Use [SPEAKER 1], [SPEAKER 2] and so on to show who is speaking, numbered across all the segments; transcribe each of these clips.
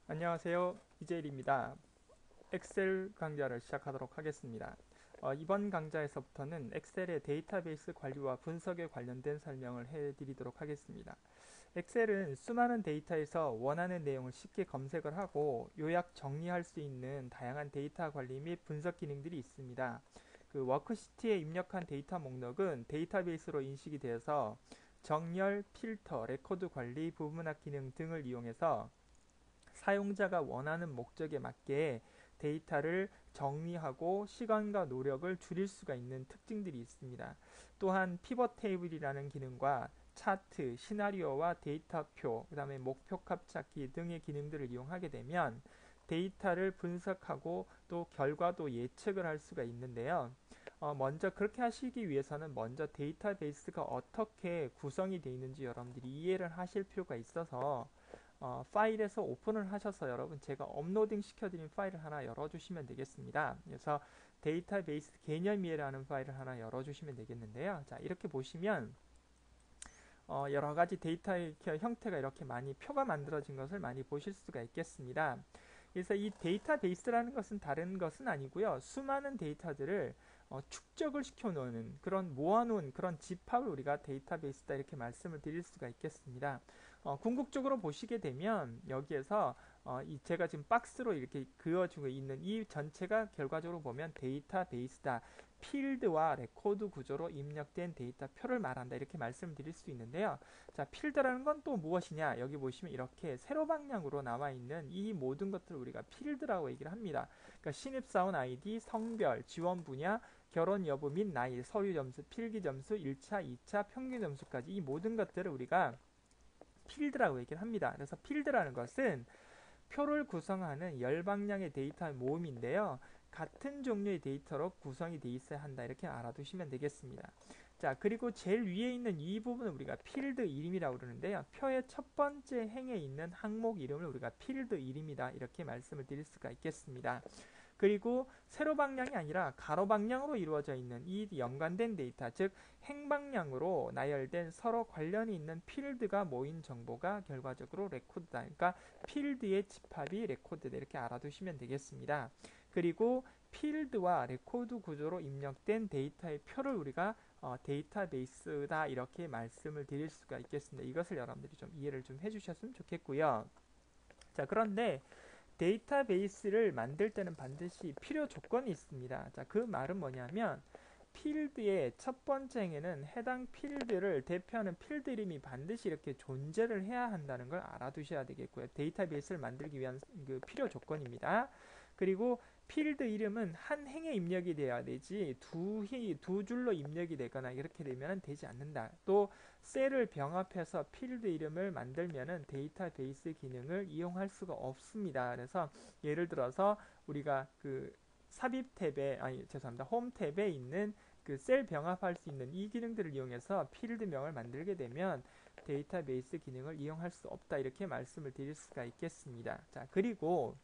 [SPEAKER 1] 안녕하세요. 이재일입니다. 엑셀 강좌를 시작하도록 하겠습니다. 이번 강좌에서부터는 엑셀의 데이터베이스 관리와 분석에 관련된 설명을 해드리도록 하겠습니다. 엑셀은 수많은 데이터에서 원하는 내용을 쉽게 검색을 하고 요약 정리할 수 있는 다양한 데이터 관리 및 분석 기능들이 있습니다. 그 워크시트에 입력한 데이터 목록은 데이터베이스로 인식이 되어서 정렬, 필터, 레코드 관리, 부분학 기능 등을 이용해서 사용자가 원하는 목적에 맞게 데이터를 정리하고 시간과 노력을 줄일 수가 있는 특징들이 있습니다. 또한 피벗 테이블이라는 기능과 차트, 시나리오와 데이터표, 그 다음에 목표값 찾기 등의 기능들을 이용하게 되면 데이터를 분석하고 또 결과도 예측을 할 수가 있는데요. 먼저 그렇게 하시기 위해서는 먼저 데이터베이스가 어떻게 구성이 되어 있는지 여러분들이 이해를 하실 필요가 있어서 파일에서 오픈을 하셔서 여러분 제가 업로딩 시켜드린 파일을 하나 열어주시면 되겠습니다. 그래서 데이터베이스 개념 이해라는 파일을 하나 열어주시면 되겠는데요. 자, 이렇게 보시면 여러 가지 데이터의 형태가 이렇게 많이 표가 만들어진 것을 많이 보실 수가 있겠습니다. 그래서 이 데이터베이스라는 것은 다른 것은 아니고요. 수많은 데이터들을 축적을 시켜놓는 그런 모아놓은 그런 집합을 우리가 데이터베이스다 이렇게 말씀을 드릴 수가 있겠습니다. 궁극적으로 보시게 되면 여기에서 제가 지금 박스로 이렇게 그어주고 있는 이 전체가 결과적으로 보면 데이터베이스다. 필드와 레코드 구조로 입력된 데이터 표를 말한다 이렇게 말씀드릴 수 있는데요. 자, 필드라는 건 또 무엇이냐? 여기 보시면 이렇게 세로 방향으로 나와 있는 이 모든 것들을 우리가 필드라고 얘기를 합니다. 그러니까 신입사원 아이디, 성별, 지원 분야, 결혼 여부 및 나이, 서류 점수, 필기 점수, 1차, 2차, 평균 점수까지 이 모든 것들을 우리가 필드라고 얘기를 합니다. 그래서 필드라는 것은 표를 구성하는 열방량의 데이터의 모음인데요. 같은 종류의 데이터로 구성이 되어 있어야 한다. 이렇게 알아두시면 되겠습니다. 자, 그리고 제일 위에 있는 이 부분을 우리가 필드 이름이라고 그러는데요. 표의 첫 번째 행에 있는 항목 이름을 우리가 필드 이름이다. 이렇게 말씀을 드릴 수가 있겠습니다. 그리고 세로 방향이 아니라 가로 방향으로 이루어져 있는 이 연관된 데이터, 즉 행방향으로 나열된 서로 관련이 있는 필드가 모인 정보가 결과적으로 레코드다. 그러니까 필드의 집합이 레코드다. 이렇게 알아두시면 되겠습니다. 그리고 필드와 레코드 구조로 입력된 데이터의 표를 우리가 데이터베이스다 이렇게 말씀을 드릴 수가 있겠습니다. 이것을 여러분들이 좀 이해를 좀 해주셨으면 좋겠고요. 자, 그런데 데이터베이스를 만들 때는 반드시 필요 조건이 있습니다. 자, 그 말은 뭐냐면 필드의 첫 번째 행에는 해당 필드를 대표하는 필드 이름이 반드시 이렇게 존재를 해야 한다는 걸 알아두셔야 되겠고요. 데이터베이스를 만들기 위한 그 필요 조건입니다. 그리고 필드 이름은 한 행에 입력이 돼야 되지 두 줄로 입력이 되거나 이렇게 되면 되지 않는다. 또 셀을 병합해서 필드 이름을 만들면은 데이터베이스 기능을 이용할 수가 없습니다. 그래서 예를 들어서 우리가 그 삽입 탭에 아니 죄송합니다. 홈 탭에 있는 그 셀 병합할 수 있는 이 기능들을 이용해서 필드명을 만들게 되면 데이터베이스 기능을 이용할 수 없다. 이렇게 말씀을 드릴 수가 있겠습니다. 자, 그리고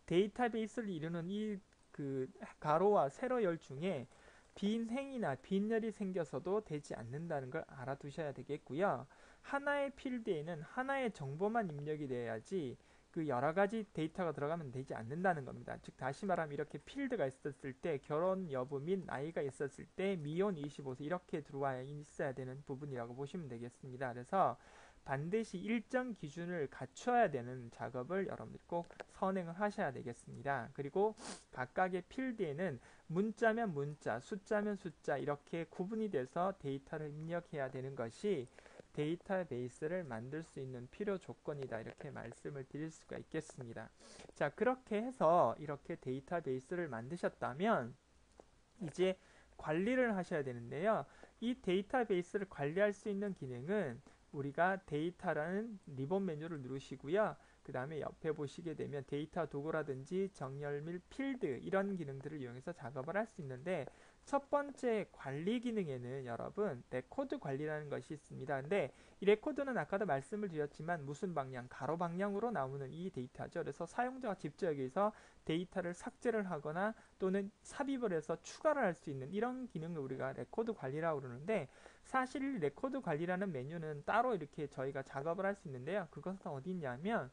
[SPEAKER 1] 데이터베이스를 이루는 이 그 가로와 세로 열 중에 빈 행이나 빈열이 생겨서도 되지 않는다는 걸 알아두셔야 되겠고요. 하나의 필드에는 하나의 정보만 입력이 돼야지 그 여러 가지 데이터가 들어가면 되지 않는다는 겁니다. 즉 다시 말하면 이렇게 필드가 있었을 때 결혼 여부 및 나이가 있었을 때 미혼 25세 이렇게 들어와 있어야 되는 부분이라고 보시면 되겠습니다. 그래서 반드시 일정 기준을 갖춰야 되는 작업을 여러분들이 꼭 선행을 하셔야 되겠습니다. 그리고 각각의 필드에는 문자면 문자, 숫자면 숫자 이렇게 구분이 돼서 데이터를 입력해야 되는 것이 데이터베이스를 만들 수 있는 필요 조건이다. 이렇게 말씀을 드릴 수가 있겠습니다. 자, 그렇게 해서 이렇게 데이터베이스를 만드셨다면 이제 관리를 하셔야 되는데요. 이 데이터베이스를 관리할 수 있는 기능은 우리가 데이터라는 리본 메뉴를 누르시고요. 그 다음에 옆에 보시게 되면 데이터 도구라든지 정렬 및 필드 이런 기능들을 이용해서 작업을 할 수 있는데 첫 번째 관리 기능에는 여러분 레코드 관리라는 것이 있습니다. 근데 이 레코드는 아까도 말씀을 드렸지만 무슨 방향? 가로 방향으로 나오는 이 데이터죠. 그래서 사용자가 직접 여기서 데이터를 삭제를 하거나 또는 삽입을 해서 추가를 할 수 있는 이런 기능을 우리가 레코드 관리라고 그러는데 사실 레코드 관리라는 메뉴는 따로 이렇게 저희가 작업을 할 수 있는데요. 그것은 어디 있냐면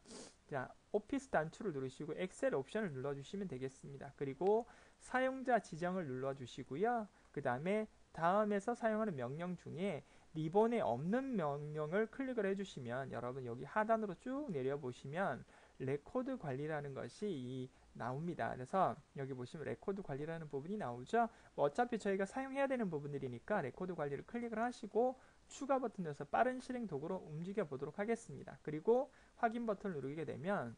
[SPEAKER 1] 자, 오피스 단추를 누르시고 엑셀 옵션을 눌러주시면 되겠습니다. 그리고 사용자 지정을 눌러주시고요. 그 다음에 다음에서 사용하는 명령 중에 리본에 없는 명령을 클릭을 해주시면 여러분 여기 하단으로 쭉 내려보시면 레코드 관리라는 것이 나옵니다. 그래서 여기 보시면 레코드 관리라는 부분이 나오죠. 뭐 어차피 저희가 사용해야 되는 부분들이니까 레코드 관리를 클릭을 하시고 추가 버튼 눌러서 빠른 실행 도구로 움직여 보도록 하겠습니다. 그리고 확인 버튼을 누르게 되면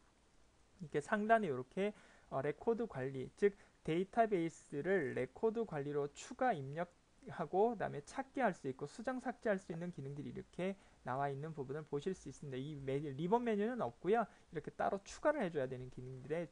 [SPEAKER 1] 이렇게 상단에 이렇게 레코드 관리, 즉 데이터베이스를 레코드 관리로 추가 입력하고 그다음에 찾게 할 수 있고 수정 삭제할 수 있는 기능들이 이렇게 나와 있는 부분을 보실 수 있습니다. 이 리본 메뉴는 없고요. 이렇게 따로 추가를 해줘야 되는 기능들의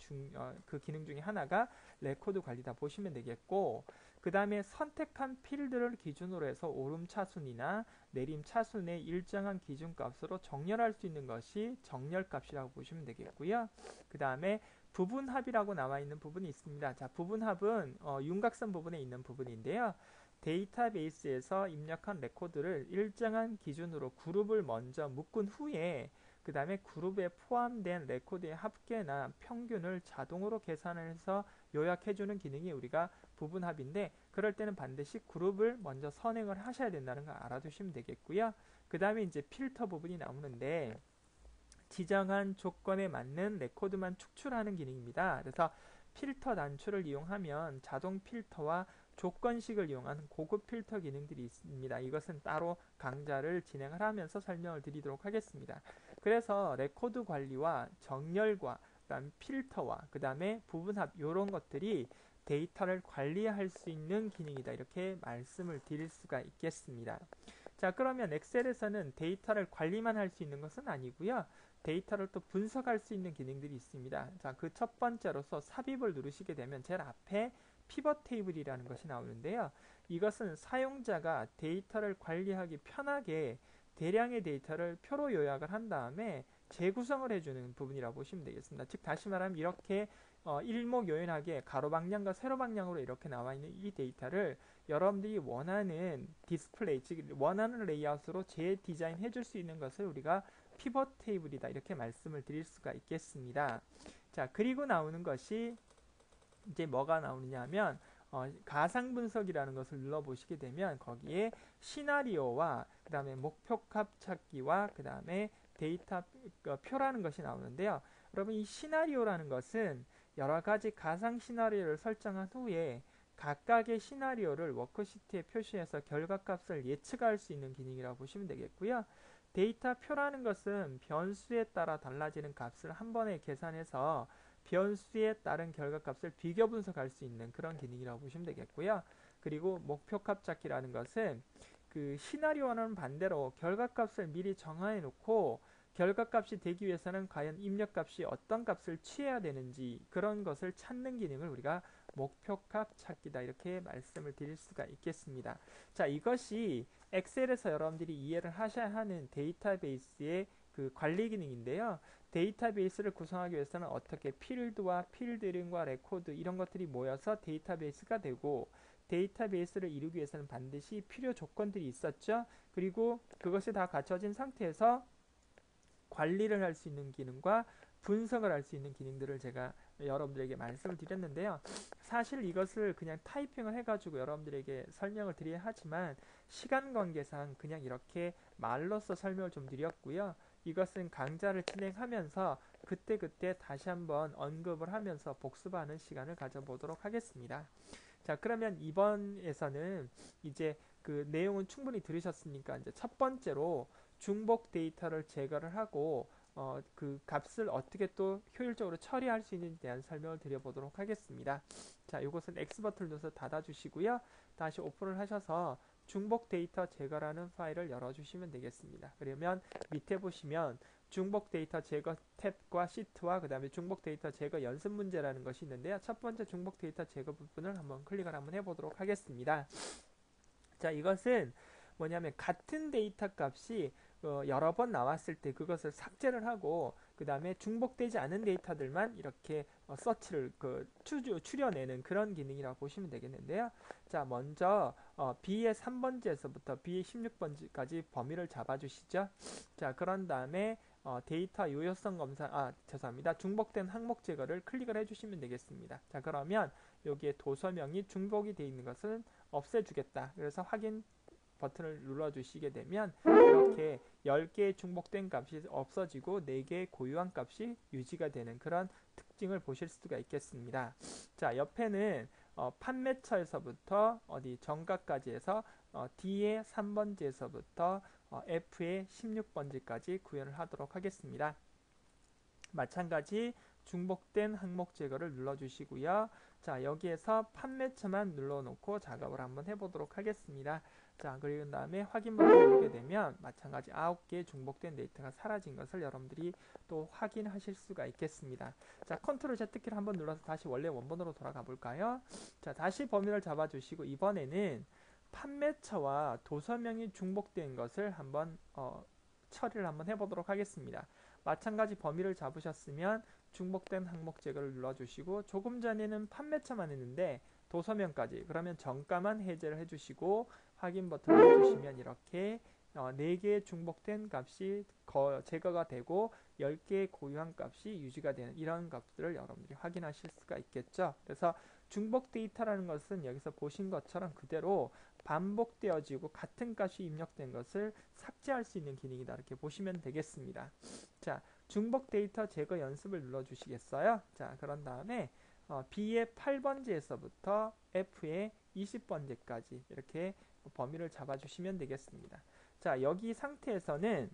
[SPEAKER 1] 그 기능 중에 하나가 레코드 관리다 보시면 되겠고, 그 다음에 선택한 필드를 기준으로 해서 오름 차순이나 내림 차순의 일정한 기준값으로 정렬할 수 있는 것이 정렬값이라고 보시면 되겠고요. 그 다음에 부분합이라고 나와 있는 부분이 있습니다. 자, 부분합은 윤곽선 부분에 있는 부분인데요. 데이터베이스에서 입력한 레코드를 일정한 기준으로 그룹을 먼저 묶은 후에 그 다음에 그룹에 포함된 레코드의 합계나 평균을 자동으로 계산해서 요약해주는 기능이 우리가 부분합인데, 그럴 때는 반드시 그룹을 먼저 선행을 하셔야 된다는 걸 알아두시면 되겠고요. 그 다음에 이제 필터 부분이 나오는데 지정한 조건에 맞는 레코드만 축출하는 기능입니다. 그래서 필터 단추를 이용하면 자동 필터와 조건식을 이용하는 고급 필터 기능들이 있습니다. 이것은 따로 강좌를 진행을 하면서 설명을 드리도록 하겠습니다. 그래서 레코드 관리와 정렬과 그다음 필터와 그 다음에 부분합 이런 것들이 데이터를 관리할 수 있는 기능이다, 이렇게 말씀을 드릴 수가 있겠습니다. 자, 그러면 엑셀에서는 데이터를 관리만 할 수 있는 것은 아니고요. 데이터를 또 분석할 수 있는 기능들이 있습니다. 자, 그 첫 번째로서 삽입을 누르시게 되면 제일 앞에 피벗 테이블이라는 것이 나오는데요. 이것은 사용자가 데이터를 관리하기 편하게 대량의 데이터를 표로 요약을 한 다음에 재구성을 해주는 부분이라고 보시면 되겠습니다. 즉 다시 말하면 이렇게 일목요연하게 가로 방향과 세로 방향으로 이렇게 나와 있는 이 데이터를 여러분들이 원하는 디스플레이, 즉 원하는 레이아웃으로 재디자인 해줄 수 있는 것을 우리가 피벗 테이블이다, 이렇게 말씀을 드릴 수가 있겠습니다. 자, 그리고 나오는 것이 이제 뭐가 나오느냐 하면 가상 분석이라는 것을 눌러보시게 되면 거기에 시나리오와 그 다음에 목표값 찾기와 그 다음에 데이터 표라는 것이 나오는데요. 여러분, 이 시나리오라는 것은 여러 가지 가상 시나리오를 설정한 후에 각각의 시나리오를 워크시트에 표시해서 결과값을 예측할 수 있는 기능이라고 보시면 되겠고요. 데이터 표라는 것은 변수에 따라 달라지는 값을 한 번에 계산해서 변수에 따른 결과값을 비교 분석할 수 있는 그런 기능이라고 보시면 되겠고요. 그리고 목표값 찾기라는 것은 그 시나리오와는 반대로 결과값을 미리 정해 놓고 결과값이 되기 위해서는 과연 입력값이 어떤 값을 취해야 되는지 그런 것을 찾는 기능을 우리가 목표값 찾기다, 이렇게 말씀을 드릴 수가 있겠습니다. 자, 이것이 엑셀에서 여러분들이 이해를 하셔야 하는 데이터베이스의 그 관리 기능인데요. 데이터베이스를 구성하기 위해서는 어떻게 필드와 필드링과 레코드 이런 것들이 모여서 데이터베이스가 되고, 데이터베이스를 이루기 위해서는 반드시 필요 조건들이 있었죠. 그리고 그것이 다 갖춰진 상태에서 관리를 할 수 있는 기능과 분석을 할 수 있는 기능들을 제가 여러분들에게 말씀을 드렸는데요. 사실 이것을 그냥 타이핑을 해가지고 여러분들에게 설명을 드려야 하지만 시간 관계상 그냥 이렇게 말로써 설명을 좀 드렸고요. 이것은 강좌를 진행하면서 그때그때 다시 한번 언급을 하면서 복습하는 시간을 가져보도록 하겠습니다. 자, 그러면 이번에서는 이제 그 내용은 충분히 들으셨으니까 이제 첫 번째로 중복 데이터를 제거를 하고 그 값을 어떻게 또 효율적으로 처리할 수 있는지에 대한 설명을 드려보도록 하겠습니다. 자, 이것은 X 버튼을 눌러서 닫아주시고요. 다시 오픈을 하셔서 중복 데이터 제거라는 파일을 열어주시면 되겠습니다. 그러면 밑에 보시면 중복 데이터 제거 탭과 시트와 그 다음에 중복 데이터 제거 연습 문제라는 것이 있는데요. 첫 번째 중복 데이터 제거 부분을 한번 클릭을 한번 해보도록 하겠습니다. 자, 이것은 뭐냐면 같은 데이터 값이 여러 번 나왔을 때 그것을 삭제를 하고 그 다음에 중복되지 않은 데이터들만 이렇게 서치를 추려내는 그런 기능이라고 보시면 되겠는데요. 자, 먼저 B의 3번지에서부터 B의 16번지까지 범위를 잡아주시죠. 자, 그런 다음에 데이터 유효성 검사, 죄송합니다. 중복된 항목 제거를 클릭을 해주시면 되겠습니다. 자, 그러면 여기에 도서명이 중복이 되어 있는 것은 없애주겠다. 그래서 확인 버튼을 눌러주시게 되면 이렇게 10개의 중복된 값이 없어지고 4개의 고유한 값이 유지가 되는 그런 특징을 보실 수가 있겠습니다. 자, 옆에는 판매처에서부터 어디 정가까지 해서 D의 3번지에서부터 F의 16번지까지 구현을 하도록 하겠습니다. 마찬가지 중복된 항목 제거를 눌러주시고요. 자, 여기에서 판매처만 눌러놓고 작업을 한번 해보도록 하겠습니다. 자, 그리고 다음에 확인 버튼을 누르게 되면 마찬가지 9개의 중복된 데이터가 사라진 것을 여러분들이 또 확인하실 수가 있겠습니다. 자, 컨트롤 Z키를 한번 눌러서 다시 원래 원본으로 돌아가 볼까요? 자, 다시 범위를 잡아주시고 이번에는 판매처와 도서명이 중복된 것을 한번 처리를 한번 해보도록 하겠습니다. 마찬가지 범위를 잡으셨으면 중복된 항목 제거를 눌러주시고 조금 전에는 판매처만 했는데 도서명까지 그러면 정가만 해제를 해주시고 확인 버튼을 해주시면 이렇게 4개의 중복된 값이 제거가 되고 10개의 고유한 값이 유지가 되는 이런 값들을 여러분들이 확인하실 수가 있겠죠. 그래서 중복 데이터라는 것은 여기서 보신 것처럼 그대로 반복되어지고 같은 값이 입력된 것을 삭제할 수 있는 기능이다 이렇게 보시면 되겠습니다. 자, 중복 데이터 제거 연습을 눌러주시겠어요? 자, 그런 다음에 B의 8번지에서부터 F의 20번지까지 이렇게 범위를 잡아주시면 되겠습니다. 자, 여기 상태에서는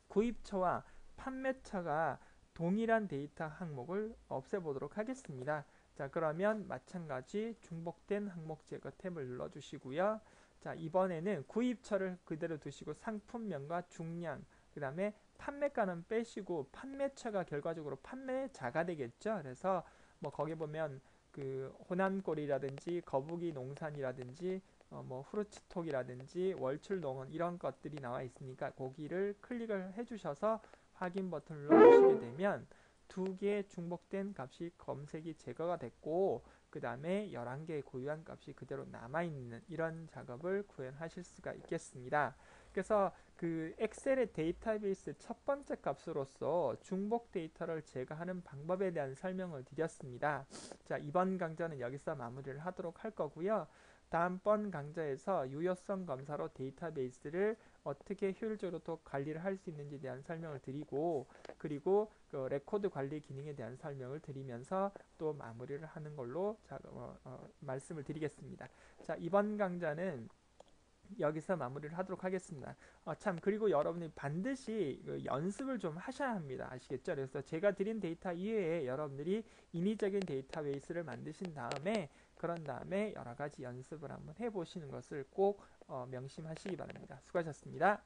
[SPEAKER 1] 구입처와 판매처가 동일한 데이터 항목을 없애보도록 하겠습니다. 자, 그러면 마찬가지 중복된 항목 제거 탭을 눌러주시고요. 자, 이번에는 구입처를 그대로 두시고 상품명과 중량, 그 다음에 판매가는 빼시고 판매처가 결과적으로 판매자가 되겠죠. 그래서 뭐 거기 보면 그 호남골이라든지 거북이 농산이라든지 뭐 후르츠톡이라든지 월출농원 이런 것들이 나와 있으니까 거기를 클릭을 해주셔서 확인 버튼을 눌러주시게 되면 2개의 중복된 값이 검색이 제거가 됐고 그 다음에 11개의 고유한 값이 그대로 남아있는 이런 작업을 구현하실 수가 있겠습니다. 그래서 그 엑셀의 데이터베이스 첫 번째 값으로서 중복 데이터를 제거하는 방법에 대한 설명을 드렸습니다. 자, 이번 강좌는 여기서 마무리를 하도록 할 거고요. 다음번 강좌에서 유효성 검사로 데이터베이스를 어떻게 효율적으로 또 관리를 할 수 있는지에 대한 설명을 드리고 그리고 그 레코드 관리 기능에 대한 설명을 드리면서 또 마무리를 하는 걸로 말씀을 드리겠습니다. 자, 이번 강좌는 여기서 마무리를 하도록 하겠습니다. 참 그리고 여러분이 반드시 연습을 좀 하셔야 합니다. 아시겠죠? 그래서 제가 드린 데이터 이외에 여러분들이 인위적인 데이터베이스를 만드신 다음에 그런 다음에 여러 가지 연습을 한번 해보시는 것을 꼭 명심하시기 바랍니다. 수고하셨습니다.